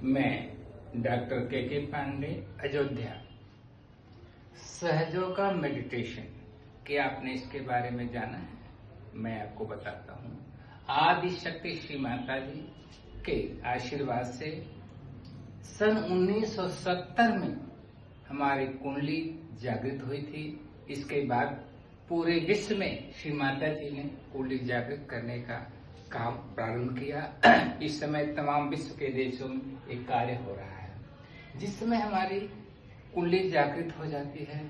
मैं डॉक्टर के पांडे, अयोध्या। सहयोगा मेडिटेशन, क्या आपने इसके बारे में जाना है? मैं आपको बताता हूँ। आदि शक्ति श्री माता जी के आशीर्वाद से सन 1970 में हमारी कुंडली जागृत हुई थी। इसके बाद पूरे विश्व में श्री माता जी ने कुंडली जागृत करने का काम प्रारंभ किया। इस समय तमाम विश्व के देशों में एक कार्य हो रहा है, जिस समय हमारी कुंडली जागृत हो जाती है,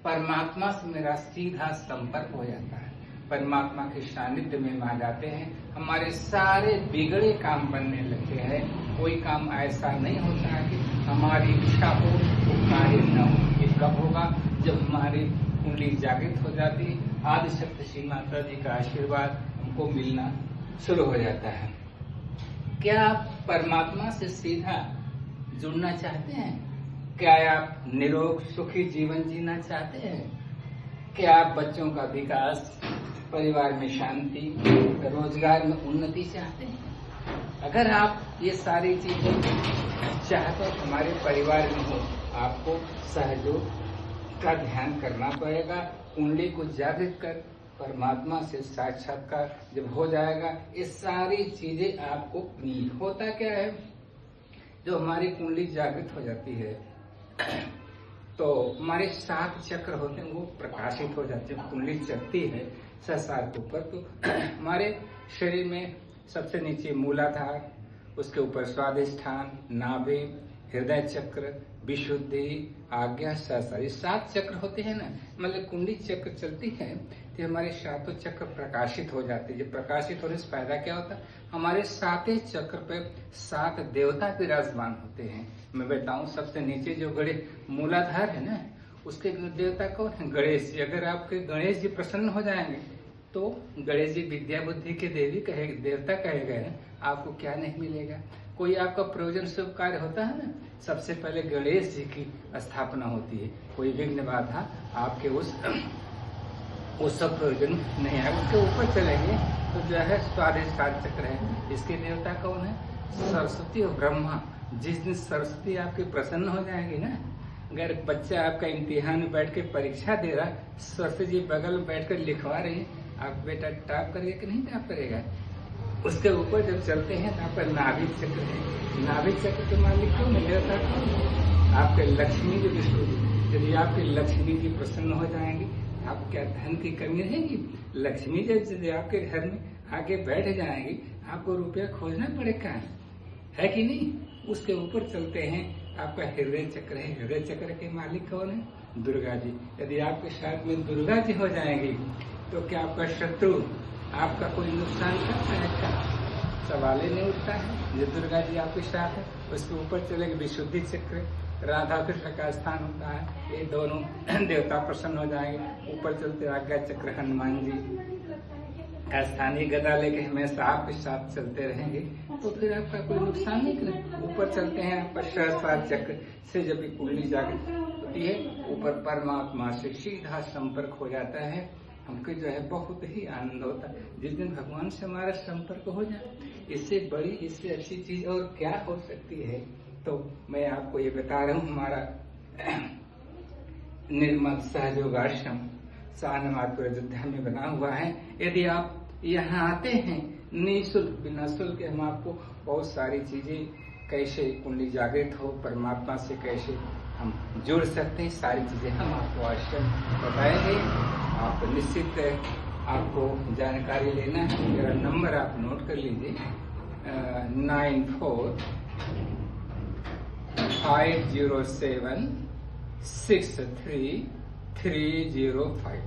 परमात्मा से मेरा सीधा संपर्क हो जाता है। परमात्मा के सानिध्य में आ जाते हैं, हमारे सारे बिगड़े काम बनने लगते हैं। कोई काम ऐसा नहीं होता है कि हमारी इच्छा हो तो कार्य न हो। ये कब होगा? जब हमारी कुंडली जागृत हो जाती है, आदि शक्ति श्री माता जी का आशीर्वाद हमको मिलना शुरू हो जाता है। क्या आप परमात्मा से सीधा जुड़ना चाहते हैं? क्या आप निरोग सुखी जीवन जीना चाहते हैं? क्या आप बच्चों का विकास, परिवार में शांति, रोजगार में उन्नति चाहते हैं? अगर आप ये सारी चीजें चाहते हैं हमारे परिवार में हो, आपको सहयोग का ध्यान करना पड़ेगा। कुंडली को जागृत कर परमात्मा से साक्षात्कार जब हो जाएगा, ये सारी चीजें आपको मिली। होता क्या है, जो हमारी कुंडली जागृत हो जाती है तो हमारे 7 चक्र होते हैं वो प्रकाशित हो जाते हैं। कुंडली चलती है सहस्रार के ऊपर, तो हमारे शरीर में सबसे नीचे मूलाधार, उसके ऊपर स्वादिष्ठान, नाभि, हृदय चक्र, विशुद्धि, आज्ञा, सहस्रार, ये 7 चक्र होते हैं ना। मतलब कुंडली चक्र चलती है तो हमारे 7 चक्र प्रकाशित हो जाते हैं। जब प्रकाशित होने से फायदा क्या होता है? हमारे 7 चक्र पे 7 देवता विराजमान होते हैं। मैं बताऊं, सबसे नीचे जो बड़े मूलाधार है ना, उसके देवता कौन है? गणेश जी। अगर आपके गणेश जी प्रसन्न हो जाएंगे तो गणेश जी विद्या बुद्धि के देवता कहे गए। आपको क्या नहीं मिलेगा? कोई आपका प्रयोजन शुभ कार्य होता है ना, सबसे पहले गणेश जी की स्थापना होती है। कोई विघ्न बाधा आपके वो सब प्रयोजन नहीं है। उसके ऊपर चलेंगे तो जो है स्वादिष्ठान चक्र है। इसके देवता कौन है? सरस्वती और ब्रह्मा। जिस दिन सरस्वती आपकी प्रसन्न हो जाएगी ना, अगर बच्चा आपका इम्तिहान में बैठ के परीक्षा दे रहा, सरस्वती जी बगल में बैठ कर लिखवा रही, आप बेटा टॉप करेगा कि नहीं टॉप करेगा? उसके ऊपर जब चलते हैं तो आपका नाभि चक्र है। नाभि चक्र के मालिक कौन है? देवता कौन है? आपके लक्ष्मी जी, विष्णु जी। यदि आपकी लक्ष्मी जी प्रसन्न हो जाएंगी, आप क्या धन की कमी रहेगी? लक्ष्मी जी आपके घर में आके बैठ जाएंगी, आपको रुपया खोजना पड़ेगा, है कि नहीं? उसके ऊपर चलते हैं, आपका हृदय चक्र है। हृदय चक्र के मालिक कौन है? दुर्गा जी। यदि आपके साथ में दुर्गा जी हो जाएंगी तो क्या आपका शत्रु आपका कोई नुकसान करता है? क्या सवाल ही नहीं उठता है। जो दुर्गा जी आपके साथ है, उसके ऊपर चलेंगे विशुद्धि चक्र, राधा कृष्ण का स्थान होता है। ये दोनों देवता प्रसन्न हो जाएंगे। ऊपर चलते आज्ञा चक्र, हनुमान जी का स्थानीय गदा लेके हमेशा आपके साथ चलते रहेंगे, तो फिर आपका कोई नुकसान नहीं करेगा। ऊपर चलते हैं आपका सहस्रार चक्र से जब भी कुंडली जागृत होती है, ऊपर परमात्मा से सीधा संपर्क हो जाता है। हमको जो है बहुत ही आनंद होता है जिस दिन भगवान से हमारा संपर्क हो जाए। इससे बड़ी, इससे अच्छी चीज और क्या हो सकती है? तो मैं आपको ये बता रहा हूँ, हमारा निर्मल सहयोग आश्रम शाहनवाजपुर अयोध्या में बना हुआ है। यदि आप यहाँ आते हैं निःशुल्क, बिना शुल्क, हम आपको बहुत सारी चीजें, कैसे कुंडली जागृत हो, परमात्मा से कैसे हम जुड़ सकते हैं, सारी चीजें हम आपको आश्रम बताएंगे। आप निश्चित आपको जानकारी लेना है। मेरा नंबर आप नोट कर लीजिए, 9450763305,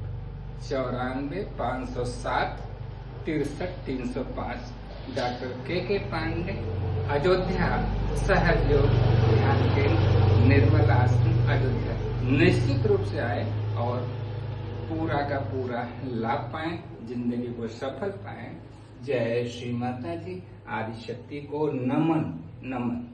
94-507-6305। डॉक्टर के पांडे, अयोध्या सहयोग ध्यान केंद्र, निर्मल आश्रम, अयोध्या। निश्चित रूप से आए और पूरा का पूरा लाभ पाएं, जिंदगी को सफल पाएं। जय श्री माता जी। आदि शक्ति को नमन नमन।